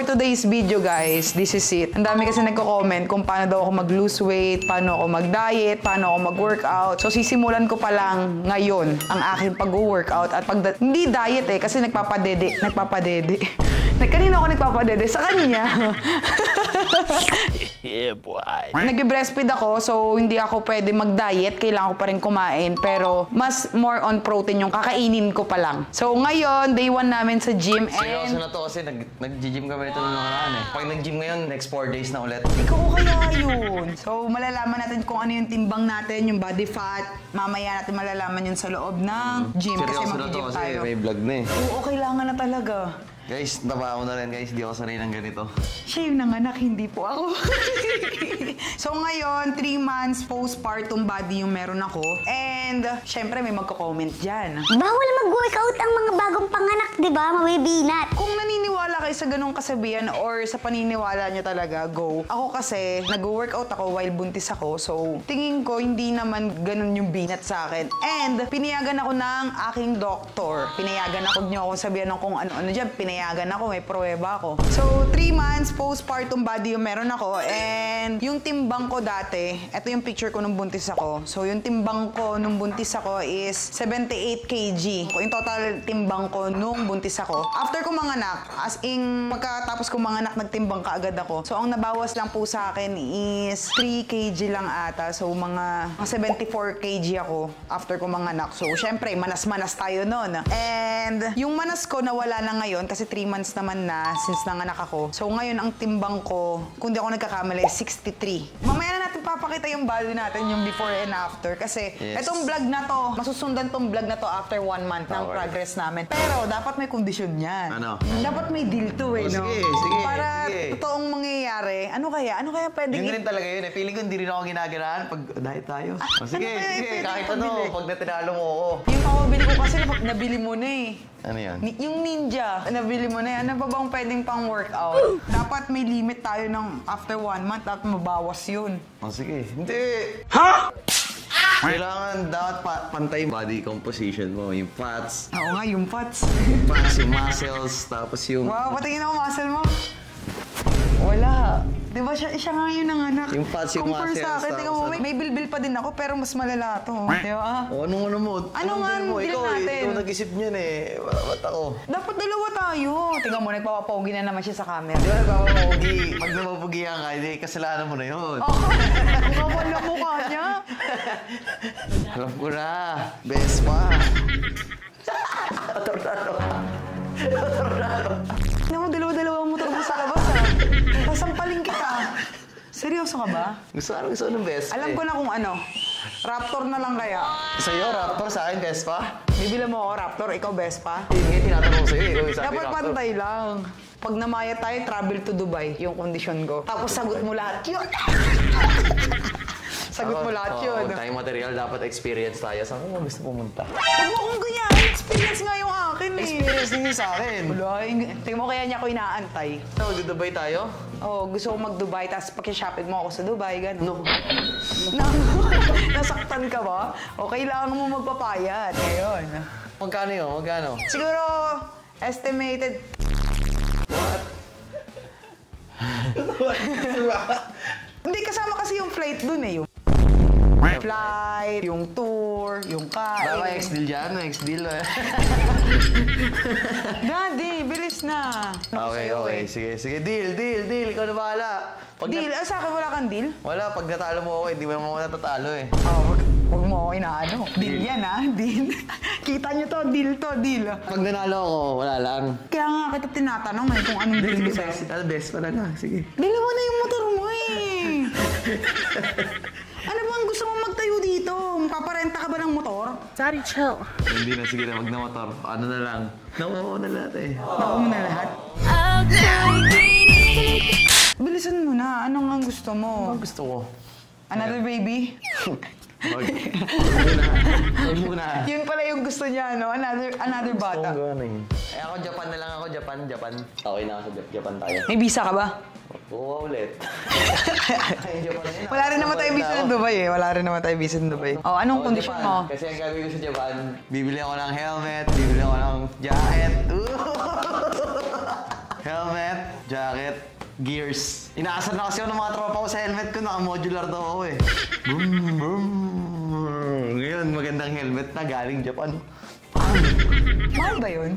today's video guys, this is it. Ang dami kasi nagko-comment kung paano daw ako mag-lose weight, paano ako mag-diet, paano ako mag-workout. So sisimulan ko pa lang ngayon ang aking pag-workout at hindi diet kasi nagpapadede. Kanina ako nagpapadede sa kanya. Yeah, boy. Nag-breastfeed ako, so hindi ako pwede mag-diet. Kailangan ko pa rin kumain. Pero mas more on protein yung kakainin ko pa lang. So ngayon, day 1 namin sa gym. Seryoso na to kasi nag-gym kami ito nung nakaraan Pag nag-gym ngayon, next 4 days na ulit. Ikaw kaya yun. So malalaman natin kung ano yung timbang natin, yung body fat. Mamaya natin malalaman yun sa loob ng gym. Kasi Seryoso na to mag-gym kasi tayo. may vlog na Oo, kailangan na talaga. Guys, taba ako na rin guys. Di ako sanay ng ganito. Siya yung nanganak, hindi po ako. So ngayon, 3 months postpartum body yung meron ako. And, syempre may magko-comment dyan. Bawal mag-workout ang mga bagong panganak, di ba? Mabibinat. Kung naniniwala kayo sa ganong kasabihan or sa paniniwala nyo talaga, go. Ako kasi, nag-workout ako while buntis ako. So, tingin ko, hindi naman ganun yung binat sa akin. And, pinayagan ako ng aking doktor. Pinayagan ako nyo akong sabihan ng kung ano-ano dyan. Pinayagan ako, may pruweba ako. So, 3 months postpartum body yung meron ako. And, yung timbang ko dati, ito yung picture ko nung buntis ako. So, yung timbang ko nung buntis ako is 78 kg. Yung total timbang ko nung buntis ako. After ko manganak, as in, pagkatapos ko manganak, nagtimbang kaagad ako. So, ang nabawas lang po sa akin is 3 kg lang ata. So, mga 74 kg ako after ko manganak. So, syempre, manas-manas tayo nun. And, yung manas ko nawala na ngayon kasi 3 months naman na since nanganak ako. So, ngayon, ang timbang ko, kung di ako nagkakamali, 63. Mamaya na natin papakita yung body natin, yung before and after. Kasi, itong vlog na to, masusundan tong vlog na to after 1 month ng progress namin. Pero, dapat may kondisyon yan. Ano? Dapat may deal to no? Sige. Para totoong mangyayari. Ano kaya pwedeng... Yun rin talaga yun Feeling ko hindi rin ako ginaganaan pag diet tayo. Sige, kahit ano, pag natinalo mo ako. Yung pamabili ko kasi, nabili mo na Ano yan? Yung Ninja, nabili mo na yan. Ano ba bang pwedeng pang workout? Dapat may limit tayo ng after 1 month at mabawas yun. Sige. Hindi! Ha?! Kailangan dapat pantay yung body composition mo. Yung fats. Oo nga, yung fats. Yung muscles, tapos yung... Wow, patingin ako muscle mo. Wala. Di ba siya nga yung nanganak? Yung fats, yung compare muscles, sa akin, tingnan mo, may bilbil pa din ako, pero mas malala to. Di ba? O, ano mo? Ano nga ang deal natin? Ikaw nag-isip niyan Ba't ako? Dapat dalawa tayo. Tingnan mo, nagpapapogi na naman siya sa camera. Di ba nagpapapogi? Pag napapogihan ka, hindi kasalanan mo na yun. Ang kapal na mukha niya. Alam ko na. Best pa. Tingnan mo, dalawa-dalawa motor mo sa labas Sasampalin kita. Seryoso ka ba? Gusto ng best. Alam ko na kung ano. Raptor na lang kaya. Sa'yo, Raptor. Sa akin, best pa. Bibila mo ako, Raptor. Ikaw, Vespa. Hindi, tinatanong sa'yo. Ikaw yung sabi, Dapat Raptor. pantay lang. Pag namaya tayo, travel to Dubai. Yung kondisyon ko. Tapos sagot mo lahat yun. Sagot mo lahat yun. Tayo material, dapat experience tayo. Saan mo gusto pumunta? Huwag mo akong ganyan. Experience nga yung akin Experience din sa akin. Wala. Tingnan mo kaya niya ako inaantay. So, Dubai tayo? Oo, gusto ko mag-Dubai, tapos pag-shopping mo ako sa Dubai, gano'n. No. Nasaktan ka ba? O kailangan mo magpapayat. Ngayon. Magkano yun? Magkano? Siguro, estimated... Hindi, kasama kasi yung flight dun Yung flight, yung tour, yung kain. Baka ex-deal dyan, ex-deal. Daddy, bilis na. Okay. Sige. Deal. Ikaw na bahala. Deal? Sa akin wala kang deal? Wala, pag natalo mo ako, hindi mo naman ako natatalo Huwag mo ako inaano. Deal yan deal. Kita nyo to, deal. Pag nanalo ako, wala lang. Kaya nga kita tinatanong kung anong deal mo sa'yo. Best pa na. Sige. Dili mo na yung motor mo Ano bang gusto mo magtayo dito? Paparenta ka ba ng motor? Sorry, chill. Hindi na, sige na, wag na motor. Ano na lang. Nakuha na lahat Nakuha mo na lahat? Bilisan mo na. Anong ang gusto mo? Ano gusto ko? Another baby? Wag muna. Yun pala yung gusto niya, no? Another bata. Ako, Japan na lang ako. Japan. Okay na ako sa Japan tayo. May visa ka ba? Oo, ulit. Wala rin naman tayo visa ng Dubai anong kondisyon mo? Kasi ang gagawin ko sa Japan, bibili ako ng helmet, bibili ako ng jacket. Helmet, jacket, gears. Inaasar na kasi ako ng mga tropa ko sa helmet ko, naka-modular daw ako eh. Boom, boom. Ngayon, magandang helmet na galing Japan. Mahal ba yun?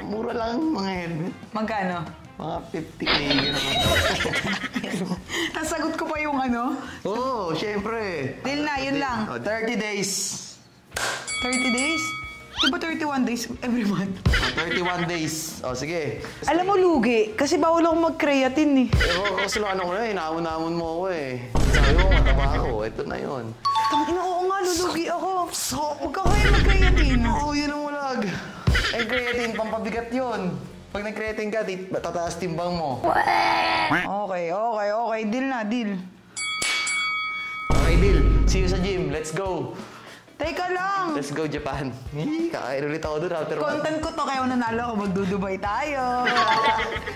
Mura lang mga helmet. Magkano? Mga 50K, gano'n. Tapos sagot ko pa yung ano? Oo, syempre. Deal na, yun lang. 30 days. 30 days? Di ba 31 days every month? 31 days. O, sige. Alam mo, lugi. Kasi bawal ako mag-creatine eh. Kasi ano ko na, inaamon-amon mo ako eh. Sabi mo, mataba ako. Ito na yun. Tangina, oo nga, lulugi ako. So, huwag ka kaya mag-creatine. Oo, yun ang walag. Eh, creatine, pampabigat yun. Pag nag-creatine ka, tataas timbang mo. Okay. Deal na, deal. Okay, deal. See you sa gym. Let's go. Teka lang. Let's go, Japan. Kakain ulit ako doon after one. Content ko to, kaya nanalo ako. Magdudubay tayo.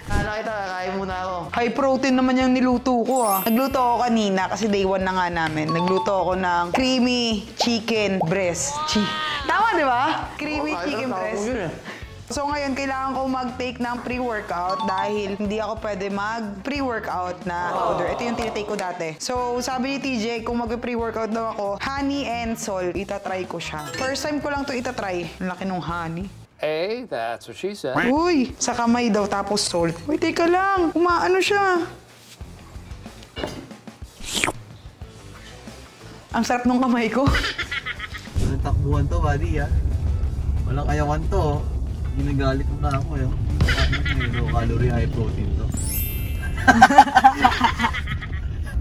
Nakita, kakain muna ako. High protein naman yung niluto ko ah. Nagluto ako kanina kasi day 1 na nga namin. Nagluto ako ng creamy chicken breast. Tama, di ba? Creamy chicken breast. So ngayon, kailangan ko mag-take ng pre-workout dahil hindi ako pwede mag-pre-workout na powder. Ito yung tinitake ko dati. So sabi ni TJ, kung mag-pre-workout daw ako, honey and salt, itatry ko siya. First time ko lang to itatry. Ang laki nung honey. Hey, that's what she said. Uy, sa kamay daw tapos salt. Uy, teka lang. Umaano siya. Ang sarap nung kamay ko. Walang takbuhan to, buddy, ha? Walang ayawan to. Ginagalit mo na ako, eh. Low calorie, high protein to.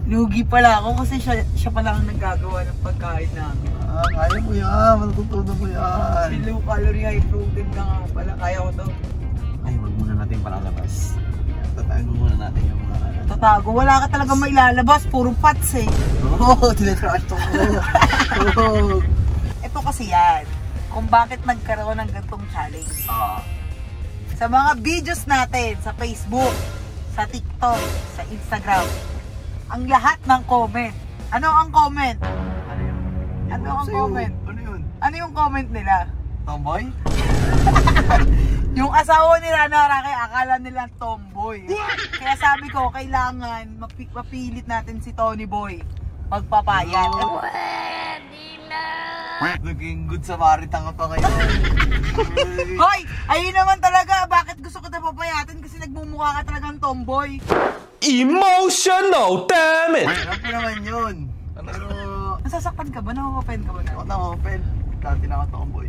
Lugi pala ako kasi siya pala ang naggagawa ng pagkain namin. Kaya mo yan. Matutunan mo yan. Low calorie, high protein ka nga pala. Kaya ko to. Ay, wag muna natin palalabas. Tatago muna natin yung mga... Tatago. Wala ka talaga mailalabas. Puro fats eh. Oo, tinatrash to mo. Ito kasi yan. Kung bakit nagkaroon ng gantong challenge. Sa mga videos natin sa Facebook, sa TikTok, sa Instagram, ang lahat ng comment. Ano ang comment? Ano ang comment? Ano yun? Ano yung comment nila? Tomboy? Yung asawa ni Rana Arake, akala nila tomboy. Kaya sabi ko, kailangan mapilit natin si Tony Boy. Magpapayat. Naging good Samaritan ka pa ngayon. Hoy! Ayun naman talaga. Bakit gusto ko na papayatin? Kasi nagmumukha ka talagang tomboy. Emotional, damn it! Alam ko naman yun. Pero... Nasasaktan ka ba? Nakaka-offend ka ba na? Ako na-open. Dati na ako tomboy.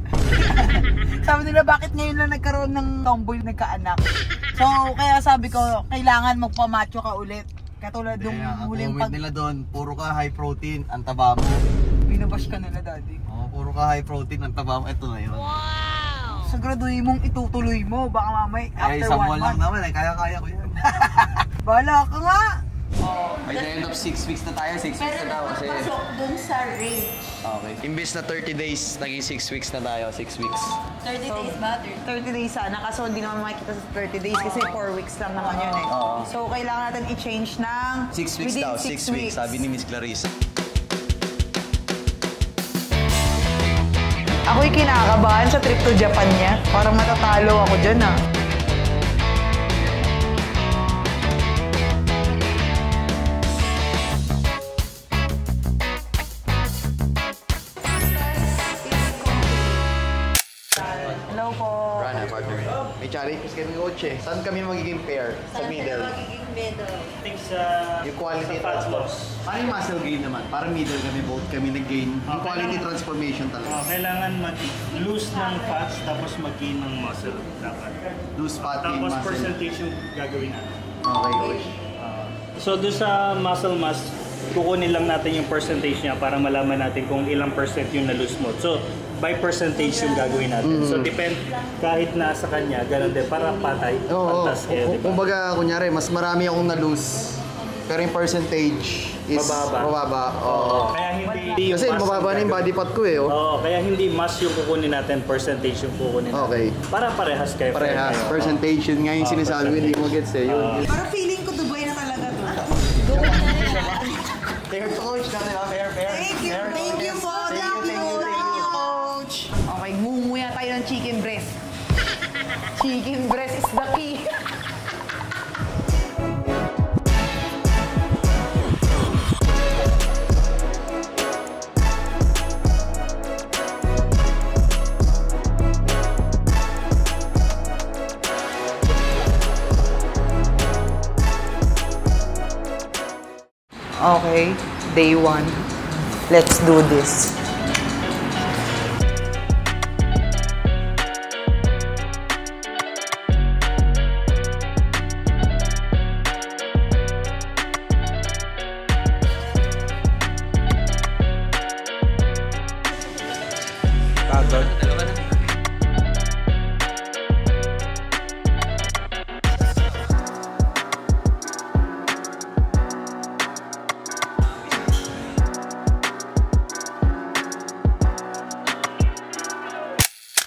Sabi nila, bakit ngayon lang nagkaroon ng tomboy nagkaanak? So, kaya sabi ko, kailangan magpamacho ka ulit. Katulad yung huling comment nila doon, puro ka high protein, ang taba mo. Binabash ka nila, daddy. Oo, puro ka high protein, ang taba mo. Ito na yun. Sagraduhin mong itutuloy mo. Baka mamay Ay, after 1 isang buwan lang month. naman. Kaya-kaya ko yan. Bahala ka nga! By the end of 6 weeks na tayo, 6 weeks na tayo kasi... Pasok dun sa range. Okay. Imbes na 30 days, naging 6 weeks na tayo, 6 weeks. 30 days ba? 30 days sana, kaso hindi naman makikita sa 30 days kasi 4 weeks lang naman yun eh. So, kailangan natin i-change ng 6 weeks within daw, 6 6 weeks, sabi ni Miss Clarissa. Ako'y kinakabahan sa trip to Japan niya. Parang matatalo ako dyan ah. Hello po. Rana, partner. May challenge kasi kami coach eh. Saan kami magiging pair? Sa middle. Magiging middle. think sa Yung quality sa fat loss. Parang yung muscle gain naman. Parang middle kami, both kami nag-gain. Yung quality transformation talaga. Kailangan mag-lose ng fats tapos mag-gain ng muscle dapat. Loose fat, gain Tapos muscle. percentage yung gagawin natin. Okay, coach. So doon sa muscle mass, kukunin lang natin yung percentage niya para malaman natin kung ilang percent yung na-lose mo. So by percentage yung gagawin natin. So depend, kahit nasa kanya, ganun din, para patay, Oo, pantas kayo, di ba? kumbaga, kunyari, mas marami akong na-lose. Pero yung percentage is mababa. Oo. Kaya hindi Kasi mass mababa na yung body fat ko eh. Oh. Oo, kaya hindi mass yung kukunin natin, percentage yung kukunin natin. Okay. Para parehas kayo. Parehas. Percentage yun nga yung sinasabi ko, hindi mo gets eh. Yun. Para feeling ko Dubai na talaga to. Fair to coach natin ha? Fair. Thank you po. Thank you, coach. Okay, mumuya tayo ng chicken breast. Chicken breast is the key. Okay, day 1. Let's do this.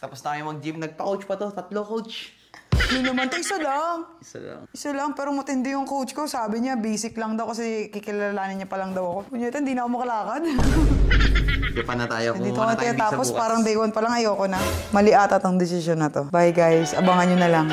Tapos tayo mag-gym. Nagpa-coach pa to. 3 coach. Yun naman to, isa lang. Isa lang. Isa lang, pero matindi yung coach ko. Sabi niya, basic lang daw kasi kikilalanin niya pa lang daw ako. Punyeta, hindi na ako makalakad. Hindi pa na tayo. Dito Kumuha ako na tayo tapos bukas. parang day 1 pa lang ayoko na. Mali ata tong desisyon na to. Bye guys, abangan nyo na lang.